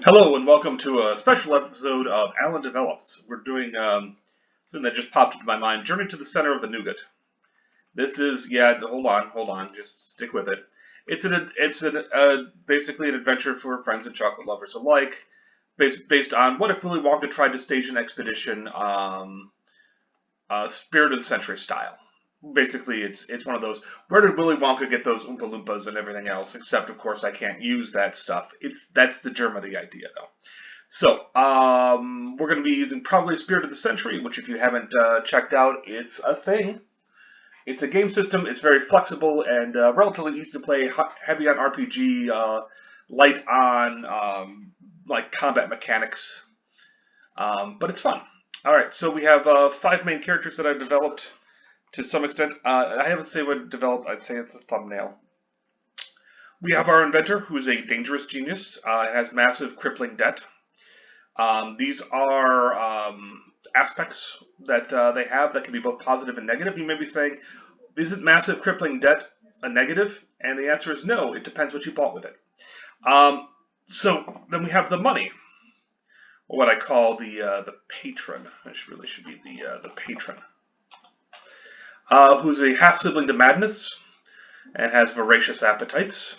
Hello and welcome to a special episode of Alan Develops. We're doing something that just popped into my mind: Journey to the Center of the Nougat. This is hold on, just stick with it. It's basically an adventure for friends and chocolate lovers alike, based on what if Willy Wonka tried to stage an expedition, Spirit of the Century style. Basically, it's one of those. Where did Willy Wonka get those Oompa Loompas and everything else? Except, of course, I can't use that stuff. That's the germ of the idea, though. So, we're going to be using probably Spirit of the Century, which if you haven't checked out, it's a thing. It's a game system. It's very flexible and relatively easy to play, heavy on RPG, light on like combat mechanics, but it's fun. All right, so we have five main characters that I've developed to some extent. I haven't say what developed. I'd say it's a thumbnail. We have our inventor, who's a dangerous genius, has massive crippling debt. These are aspects that they have that can be both positive and negative. You may be saying, isn't massive crippling debt a negative? And the answer is no. It depends what you bought with it. So then we have the money, or what I call the patron. This really should be the patron, who's a half sibling to Madness and has voracious appetites.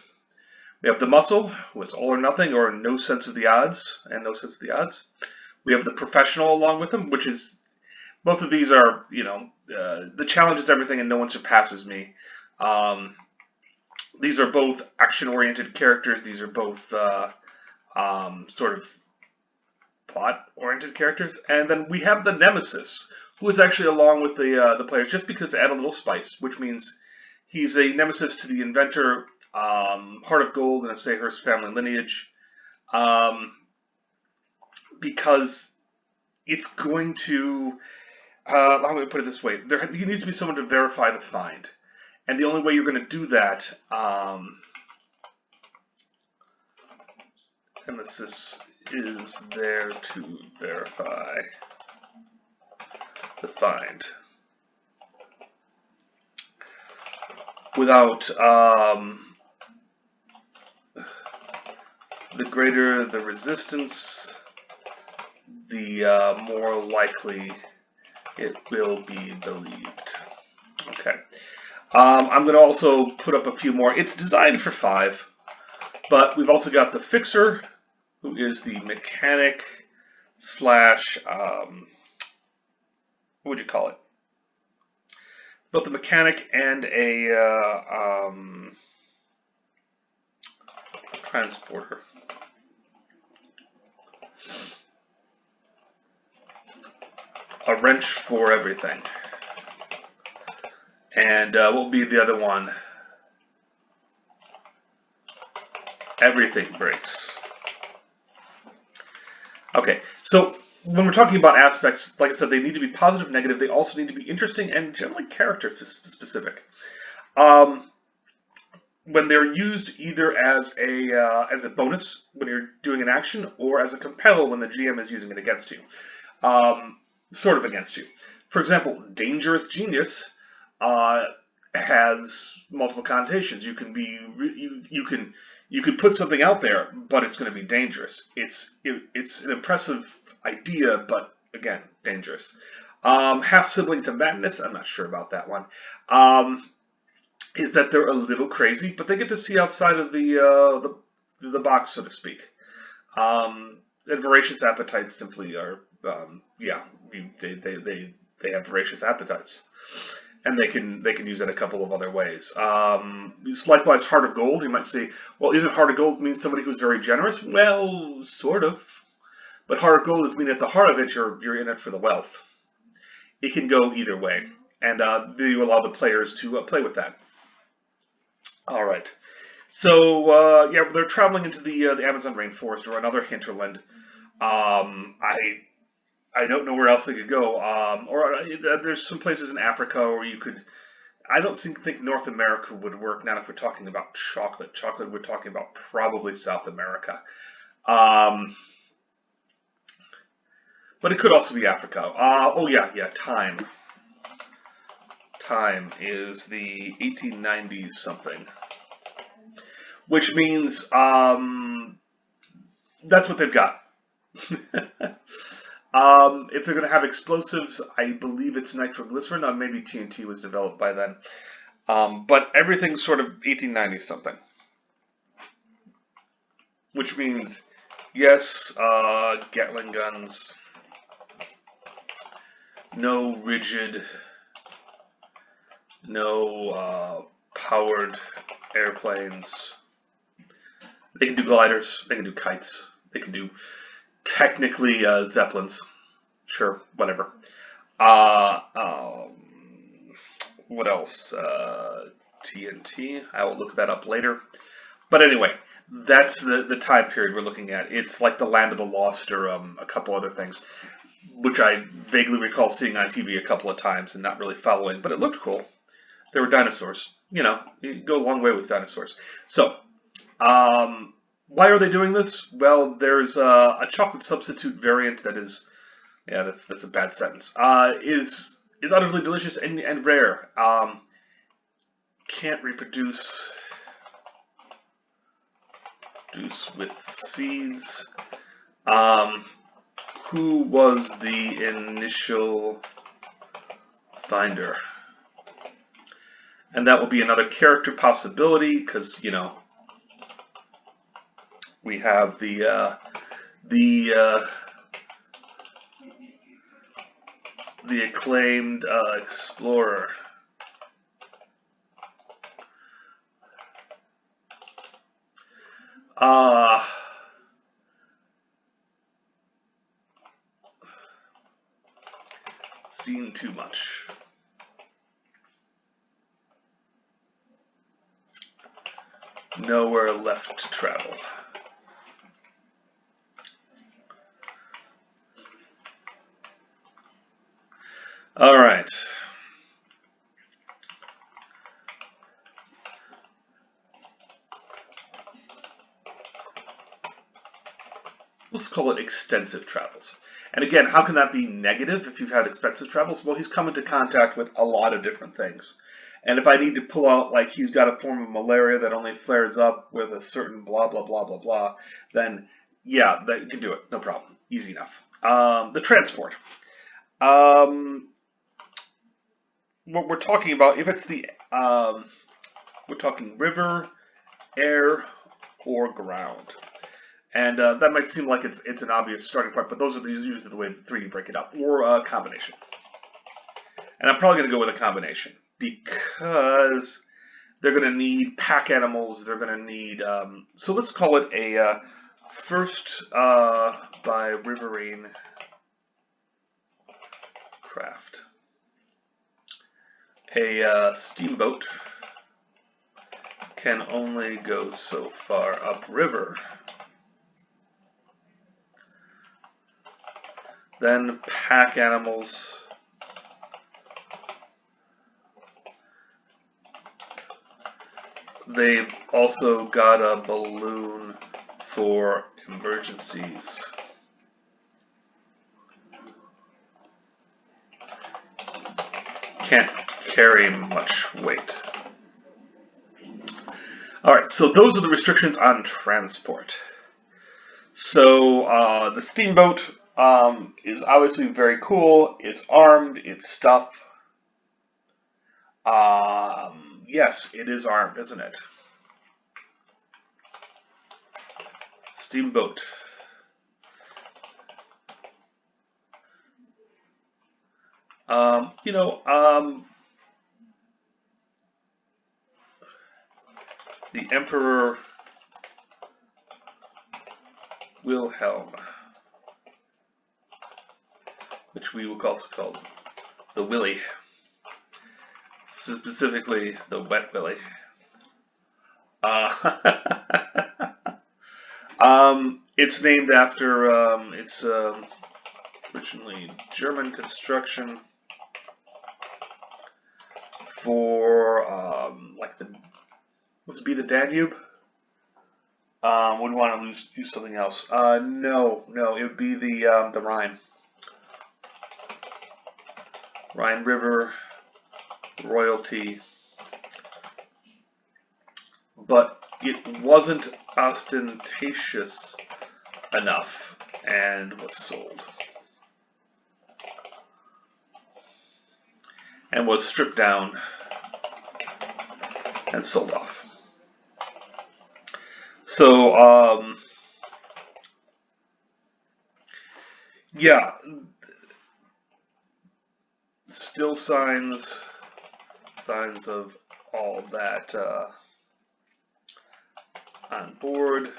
We have the muscle, who is all or nothing or no sense of the odds, and no sense of the odds. We have the professional along with them, which is, both of these are, the challenge is everything and no one surpasses me. These are both action-oriented characters. These are both sort of plot-oriented characters. And then we have the nemesis, who is actually along with the players, just because to add a little spice, which means he's a nemesis to the inventor, Heart of Gold and a Sayhurst family lineage, because it's going to, how do I put it this way, there needs to be someone to verify the find. And the only way you're going to do that, nemesis is there to verify the find. Without, the greater the resistance, the more likely it will be believed. Okay. I'm going to also put up a few more. It's designed for 5, but we've also got the fixer, who is the mechanic slash, what would you call it? Both the mechanic and a transporter. A wrench for everything. And what will be the other one? Everything breaks. Okay, so when we're talking about aspects, like I said, they need to be positive, negative. They also need to be interesting and generally character specific. When they're used either as a bonus when you're doing an action, or as a compel when the GM is using it against you, sort of against you. For example, dangerous genius has multiple connotations. You can put something out there, but it's going to be dangerous. It's an impressive idea, but again, dangerous. Half sibling to Madness. I'm not sure about that one. Is that they're a little crazy, but they get to see outside of the box, so to speak. And voracious appetites simply are, they have voracious appetites, and they can use it a couple of other ways. Likewise, Heart of Gold. You might say, well, isn't Heart of Gold mean somebody who's very generous? Well, sort of, but Heart of Gold is mean at the heart of it, you're in it for the wealth. It can go either way, and you allow the players to play with that. All right. So they're traveling into the Amazon rainforest or another hinterland. I don't know where else they could go. There's some places in Africa where you could. I don't think North America would work. Not if we're talking about chocolate. Chocolate, we're talking about probably South America. But it could also be Africa. Time. Time is the 1890s something, which means that's what they've got. If they're going to have explosives, I believe it's nitroglycerin, or maybe TNT was developed by then. But everything's sort of 1890 something, which means yes, Gatling guns, no rigid, no powered airplanes. They can do gliders, they can do kites, they can do technically zeppelins. Sure, whatever. Uh, um, what else? TNT. I will look that up later. But anyway, that's the time period we're looking at. It's like the Land of the Lost or a couple other things, which I vaguely recall seeing on TV a couple of times and not really following, but it looked cool. There were dinosaurs. You know, you go a long way with dinosaurs. So, why are they doing this? Well, there's a chocolate substitute variant that is, yeah, that's a bad sentence. Is utterly delicious and rare. Can't reproduce with seeds. Who was the initial finder? And that will be another character possibility because, you know, we have the acclaimed explorer. Seen too much. Nowhere left to travel. All right. Let's call it extensive travels. And again, how can that be negative if you've had expensive travels? Well, he's come into contact with a lot of different things. And if I need to pull out, like, he's got a form of malaria that only flares up with a certain blah, blah, blah, blah, blah, then, yeah, that you can do it. No problem. Easy enough. The transport. What we're talking about, if it's the, we're talking river, air, or ground. And that might seem like it's an obvious starting point, but those are usually the way the three you break it up, or a combination. And I'm probably going to go with a combination because they're going to need pack animals. They're going to need. So let's call it a first by riverine craft. A steamboat can only go so far upriver. Then pack animals. They've also got a balloon for emergencies. Can't carry much weight. Alright, so those are the restrictions on transport. So the steamboat is obviously very cool. It's armed, it's stuff. Yes, it is armed, isn't it? Steamboat. The Emperor Wilhelm, which we will also call the Willy, specifically the Wet Willy. It's named after, it's originally German construction for, like would it be the Danube? Would want to use something else. No, it would be the Rhine. Rhine River, royalty. But it wasn't ostentatious enough and was sold. And was stripped down and sold off. So, yeah, still signs of all that on board.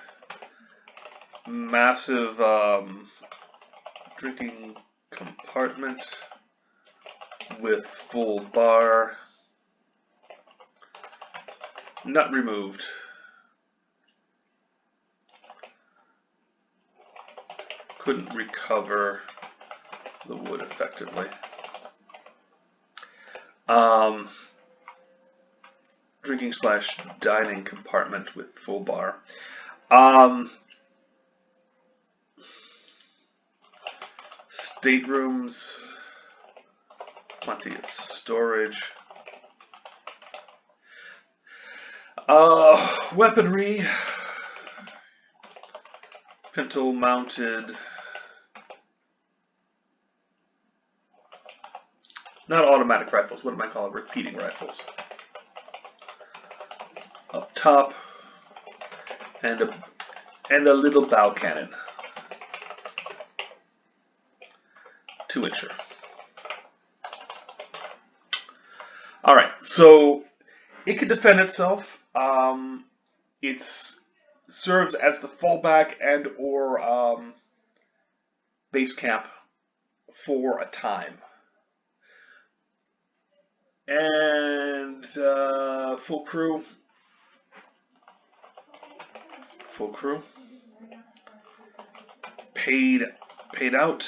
Massive drinking compartment with full bar. Not removed. Couldn't recover the wood effectively. Drinking / dining compartment with full bar. Staterooms, plenty of storage. Weaponry, pintle mounted, not automatic rifles, what am I calling repeating rifles? Up top, and a little bow cannon, 2-incher. All right, so it can defend itself. It serves as the fallback and or base camp for a time. And full crew. Paid out.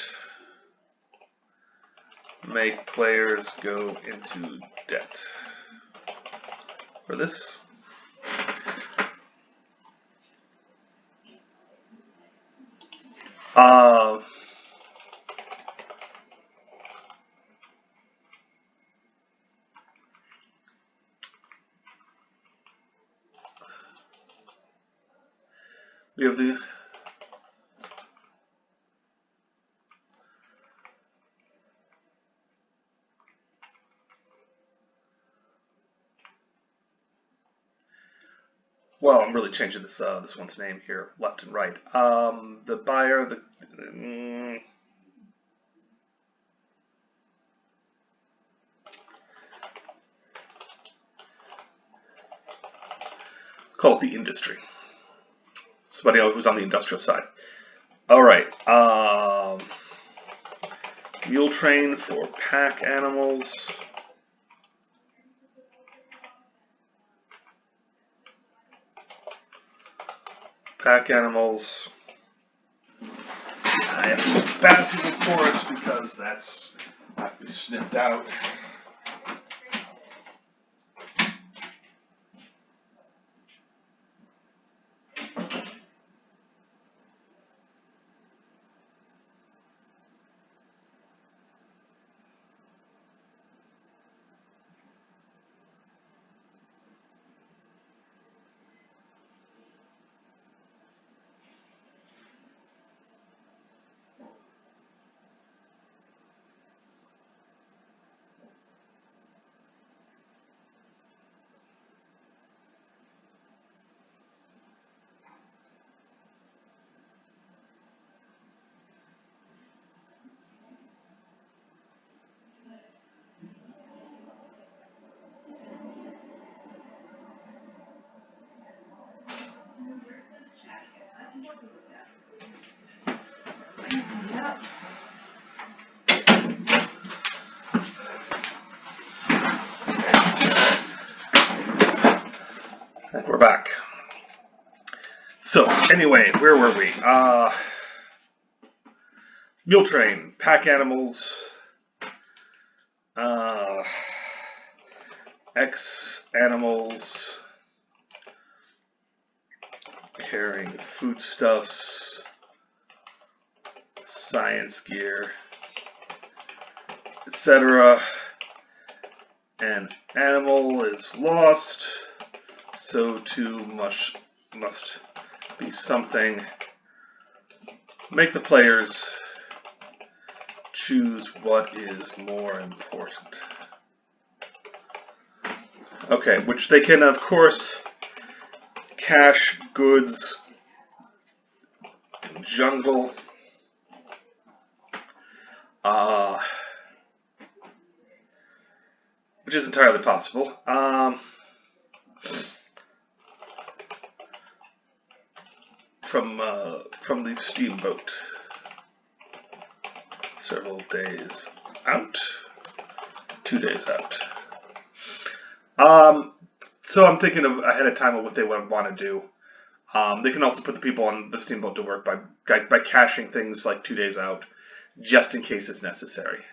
Make players go into debt for this. We have the well, I'm really changing this this one's name here, left and right. The buyer, call it the industry. Somebody who's on the industrial side. All right. Mule train for pack animals. Pack animals. I have to use the bathroom, of course, because that's have to be snipped out. We're back. So anyway, where were we? Mule train, pack animals, X animals, carrying foodstuffs, science gear, etc. An animal is lost, so too must be something Make the players choose what is more important. Okay, which they can, of course, cache goods in jungle. Which is entirely possible. From the steamboat. Several days out. 2 days out. So I'm thinking of ahead of time of what they would want to do. They can also put the people on the steamboat to work by caching things like 2 days out, just in case it's necessary.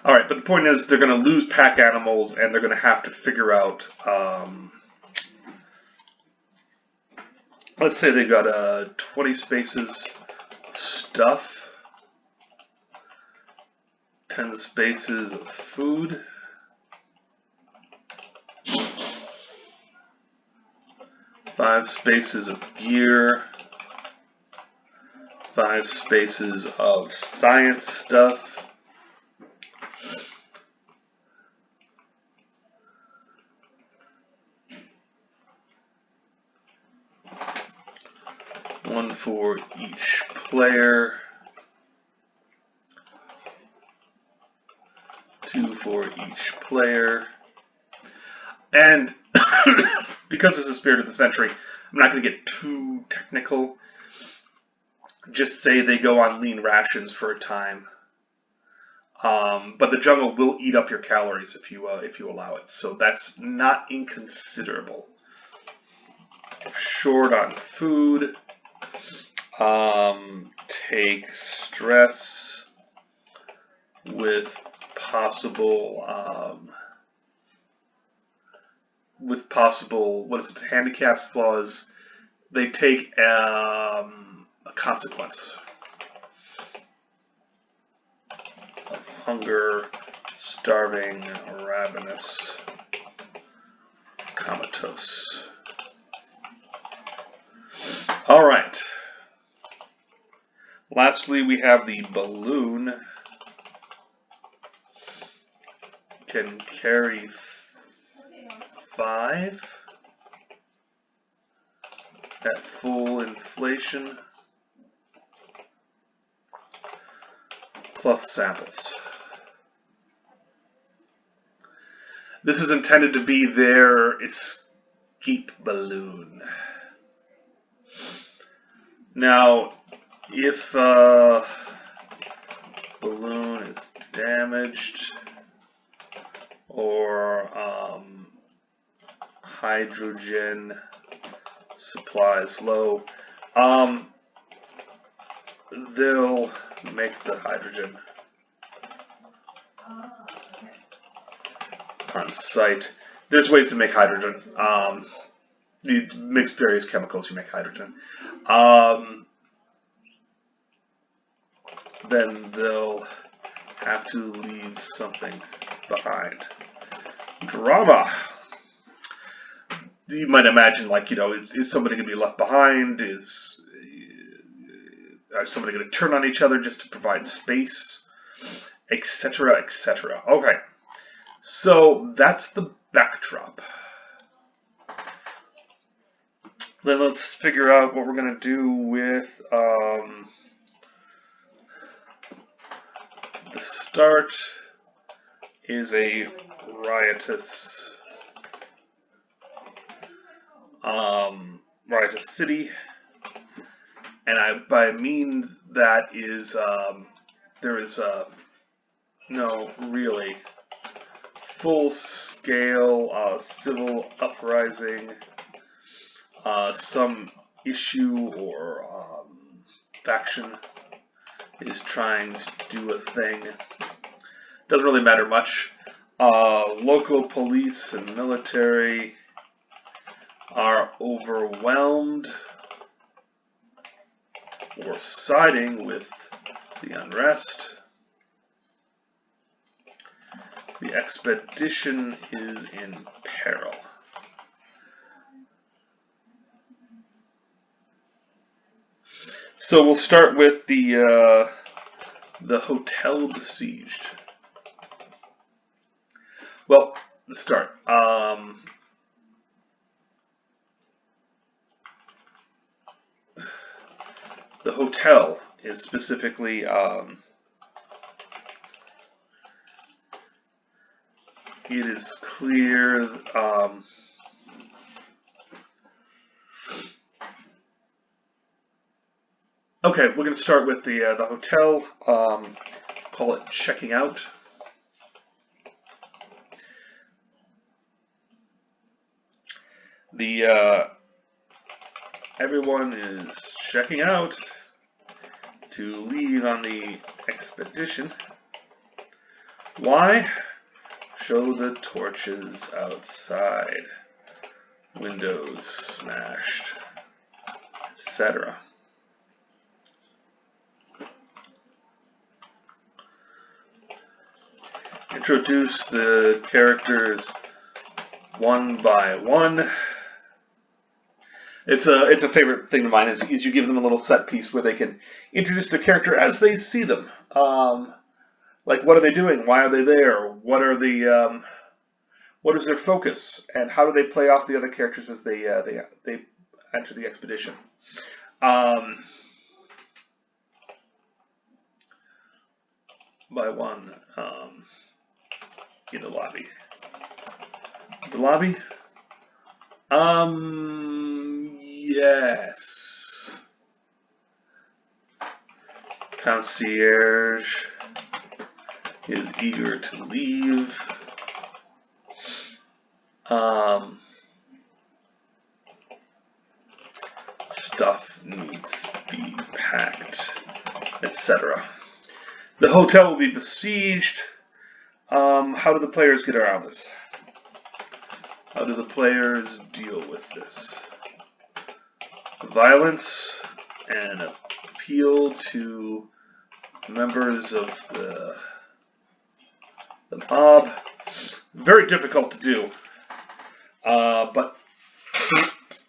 Alright, but the point is they're going to lose pack animals and they're going to have to figure out, let's say they got 20 spaces of stuff, 10 spaces of food, 5 spaces of gear, 5 spaces of science stuff, 1 for each player, 2 for each player, and because this is Spirit of the Century, I'm not going to get too technical. Just say they go on lean rations for a time, but the jungle will eat up your calories if you allow it. So that's not inconsiderable. Short on food. Take stress with possible what is it? Handicaps, flaws. They take a consequence of hunger, starving, ravenous, comatose. All right. Lastly, we have the balloon. Can carry 5 at full inflation plus samples. This is intended to be their escape balloon. Now, if balloon is damaged or hydrogen supply is low, they'll make the hydrogen on site. There's ways to make hydrogen. You mix various chemicals, you make hydrogen. Then they'll have to leave something behind. Drama. You might imagine, like, is somebody going to be left behind? Is somebody going to turn on each other just to provide space? Etc., etc. Okay. So that's the backdrop. Then let's figure out what we're going to do with the start is a riotous city, and by mean that is there is no really full-scale civil uprising, some issue or faction is trying to do a thing. Doesn't really matter much. Local police and military are overwhelmed or siding with the unrest. The expedition is in peril. So we'll start with the hotel besieged. Well, let's start. The hotel is specifically it is clear. Okay, we're going to start with the hotel. Call it checking out. Everyone is checking out to leave on the expedition. Why? Show the torches outside. Windows smashed, etc. Introduce the characters one by one. It's a favorite thing of mine is you give them a little set piece where they can introduce the character as they see them. Like, what are they doing? Why are they there? What is their focus? And how do they play off the other characters as they enter the expedition? By one in the lobby. The lobby? Yes. Concierge is eager to leave. Stuff needs to be packed, etc. The hotel will be besieged. How do the players get around this? How do the players deal with this? Violence and appeal to members of the mob. Very difficult to do. But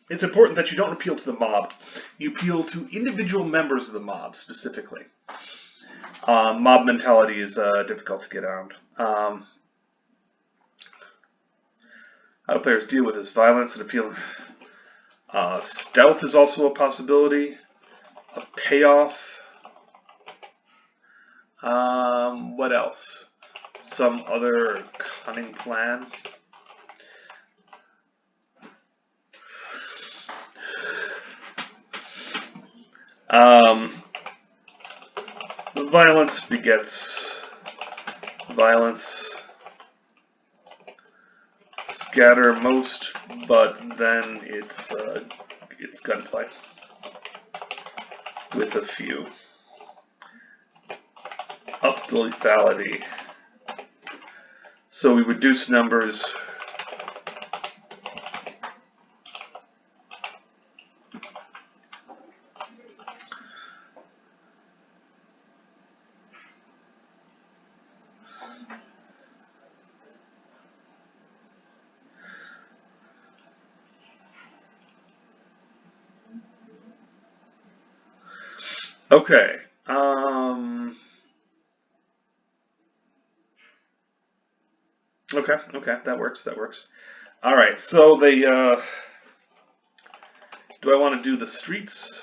it's important that you don't appeal to the mob. You appeal to individual members of the mob, specifically. Mob mentality is difficult to get around. How do players deal with this? Violence and appeal. Stealth is also a possibility. A payoff. What else? Some other cunning plan. Violence begets violence. Scatter most, but then it's gunplay with a few. Up the lethality. So we reduce numbers. Okay. Okay, that works. All right, so they. Do I want to do the streets?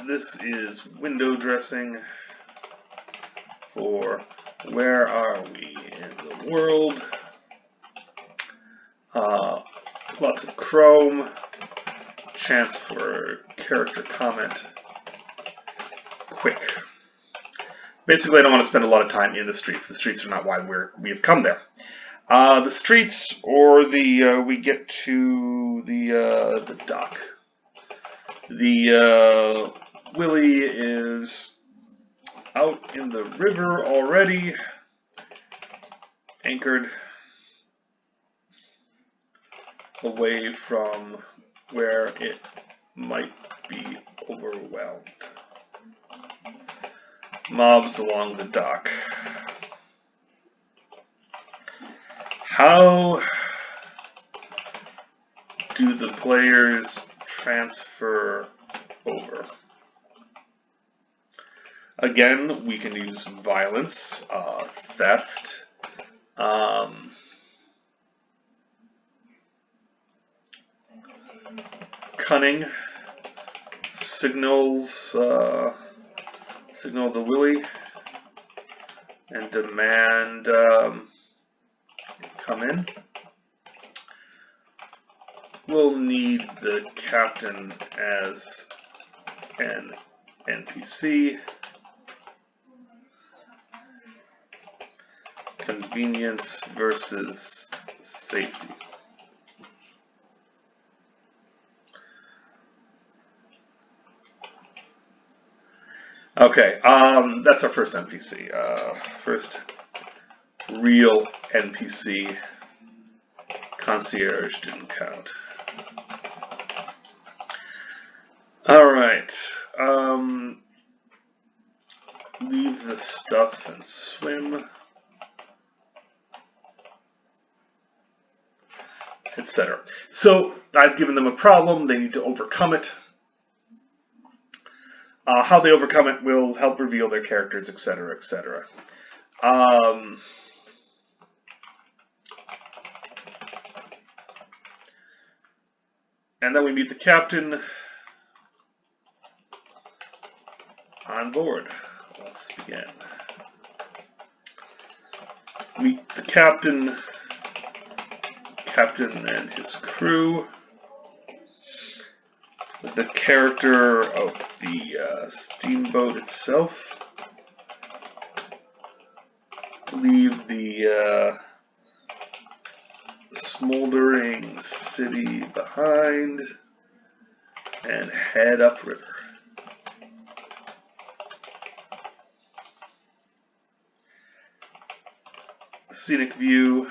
This is window dressing for where are we in the world? Lots of chrome. Chance for character comment. Quick. Basically, I don't want to spend a lot of time in the streets. The streets are not why we have come there. The streets, or we get to the dock. The Willie is out in the river already, anchored away from where it might be overwhelmed. Mobs along the dock. How do the players transfer over? Again, we can use violence, theft, cunning, signals, signal the Willie, and demand come in. We'll need the captain as an NPC. Convenience versus safety. Okay, that's our first NPC. First real NPC. Concierge didn't count. Alright. Leave the stuff and swim. Etc. So I've given them a problem. They need to overcome it. How they overcome it will help reveal their characters, etc., etc. And then we meet the captain on board. Let's begin. Meet the captain and his crew. The character of the steamboat itself. Leave the smoldering city behind and head upriver. Scenic view,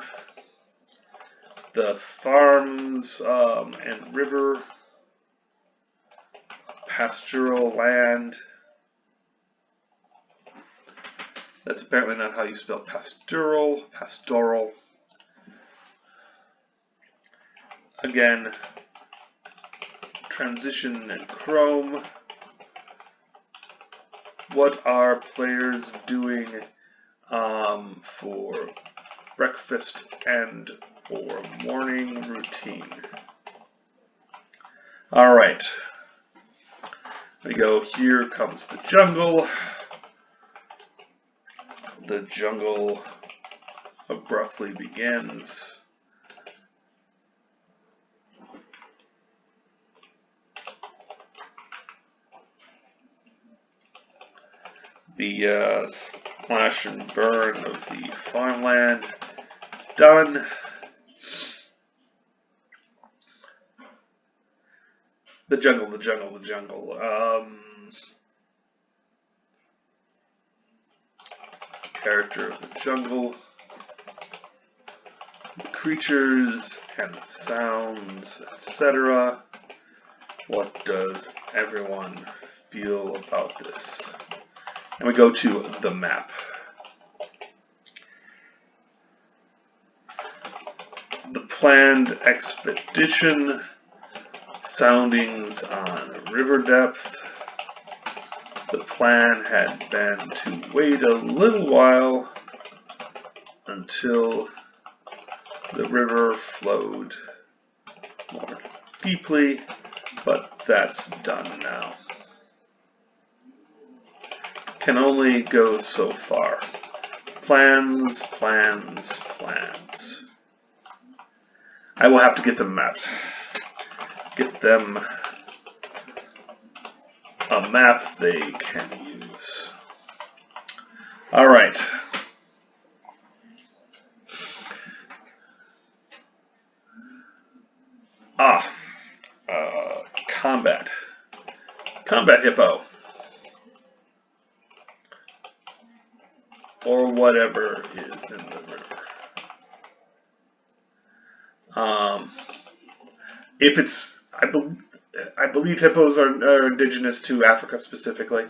the farms and river, pastoral land. That's apparently not how you spell pastoral. Pastoral. Again, transition and chrome. What are players doing for breakfast and or morning routine? All right. We go, here comes the jungle. The jungle abruptly begins. The slash and burn of the farmland is done. The jungle. Character of the jungle. The creatures and sounds, etc. What does everyone feel about this? And we go to the map. The planned expedition, soundings on river depth. The plan had been to wait a little while until the river flowed more deeply, but that's done now. Can only go so far. Plans. I will have to get them mapped. Get them a map they can use. All right. Combat. Combat hippo. Or whatever is in the river. If it's, I believe hippos are indigenous to Africa specifically.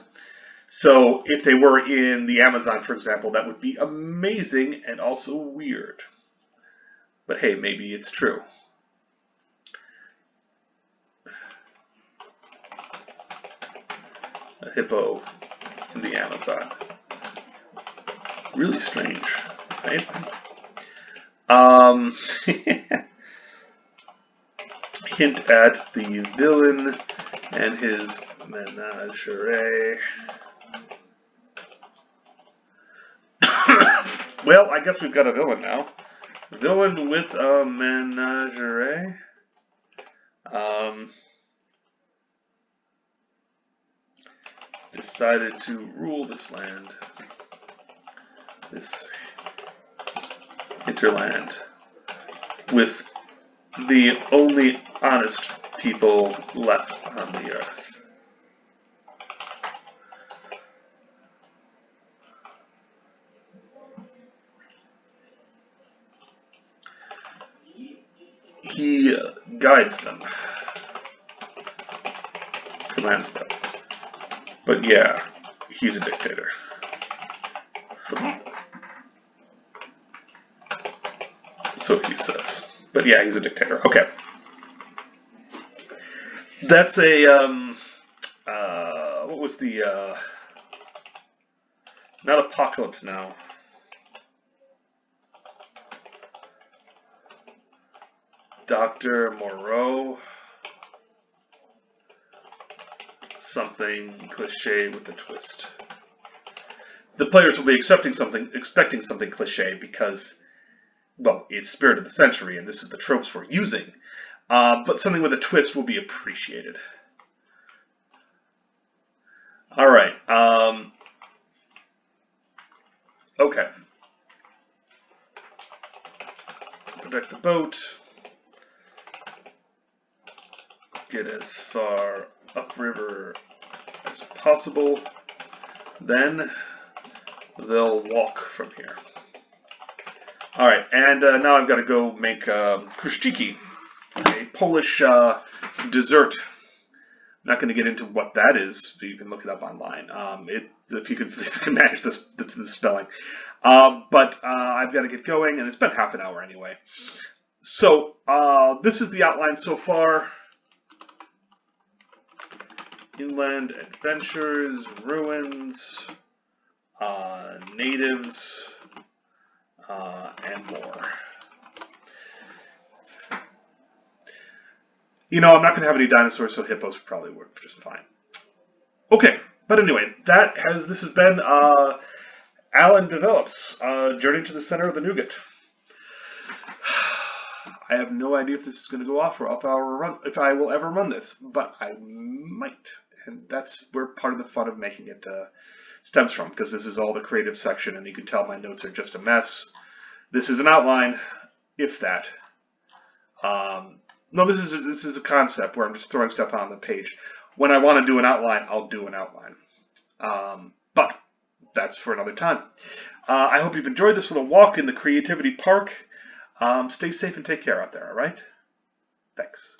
So if they were in the Amazon, for example, that would be amazing and also weird. But hey, maybe it's true. A hippo in the Amazon. Really strange, right? Hint at the villain and his menagerie. Well, I guess we've got a villain now. Villain with a menagerie. Decided to rule this land. This hinterland. With the only honest people left on the earth. He guides them, commands them. But yeah, he's a dictator. So he says. But yeah, he's a dictator. Okay. That's a, what was the, not Apocalypse Now. Dr. Moreau. Something cliche with a twist. The players will be expecting something cliche because, well, it's Spirit of the Century and this is the tropes we're using. But something with a twist will be appreciated. Alright, okay. Protect the boat. Get as far upriver as possible. Then they'll walk from here. Alright, and now I've got to go make kruszczyki, a Polish dessert. I'm not going to get into what that is, but you can look it up online. If you can manage the spelling. But I've got to get going, and it's been half an hour anyway. So this is the outline so far. Inland adventures, ruins, natives, and more. You know, I'm not going to have any dinosaurs, so hippos would probably work just fine. Okay, but anyway, this has been Alan Develops, Journey to the Center of the Nougat. I have no idea if this is going to go off or if I will ever run this, but I might. And that's where part of the fun of making it stems from, because this is all the creative section, and you can tell my notes are just a mess. This is an outline, if that. No, this is a concept where I'm just throwing stuff on the page. When I want to do an outline, I'll do an outline. But that's for another time. I hope you've enjoyed this little walk in the Creativity Park. Stay safe and take care out there, all right? Thanks.